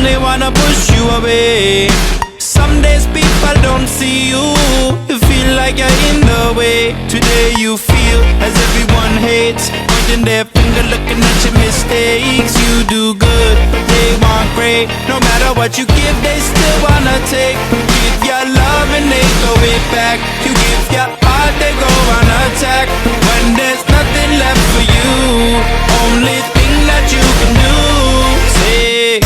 only wanna push you away. Some days people don't see you, you feel like you're in the way. Today you feel as everyone hates, pointing their finger looking at your mistakes. You do good, but they want great. No matter what you give, they still wanna take. You give your love and they throw it back. You give your heart, they go on attack. When there's nothing left for you, only thing that you can do, say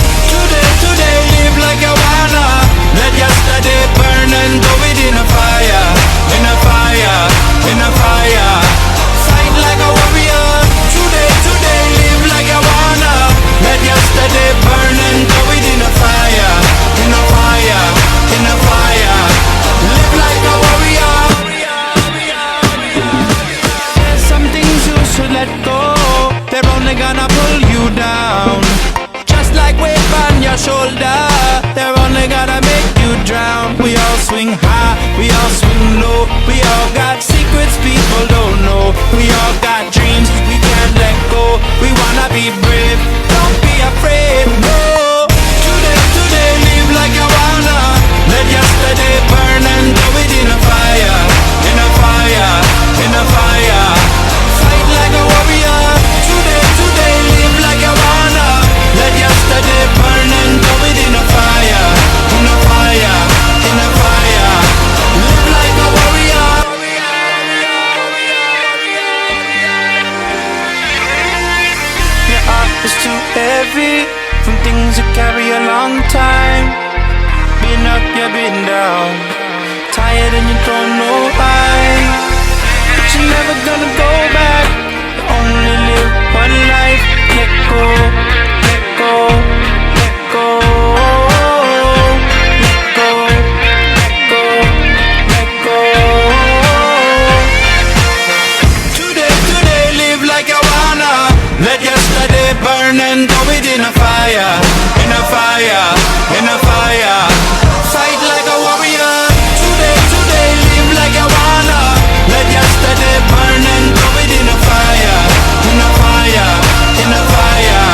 today live like you wanna. Let yesterday burn and throw it in a fire, in a fire, in a fire. Fight like a warrior. Today live like you wanna. Let yesterday burn and throw it in a fire, in a fire, in a fire. Live like a warrior. There's some things you should let go. They're only gonna pull you down. Just like weight on your shoulder, they're only gonna make you drown. We all swing high, we all swing low. We all got secrets people don't know. We all got dreams we can't let go. We wanna be brave, don't be afraid, no. Today live like you wanna. Let yesterday burn and throw it in a fire, in a fire, in a fire. Fight like a warrior. Today live like you wanna. Let yesterday burn and throw it in a fire, in a fire, in a fire. Live like a warrior. Your heart is too heavy from things you carry a long time. Been up, you've been down, tired and you don't know why. But you're never gonna go back. You only live one life. Let go, let go, let go, let go, let go, let go. Today live like you wanna. Let yesterday burn and throw it in a fire, in a fire, in a fire. Fight like a warrior. Today live like you wanna. Let yesterday burn and throw it in a fire, in a fire, in a fire.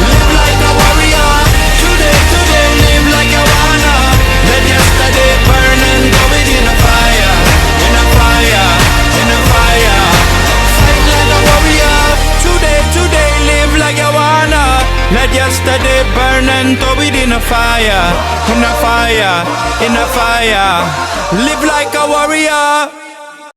Live like a warrior. Today live like you wanna. Let yesterday burn and throw it in a fire, in a fire, in a fire. Fight like a warrior. Today live like you wanna. Let yesterday burn and throw it in a fire, in a fire, in a fire. Live like a warrior.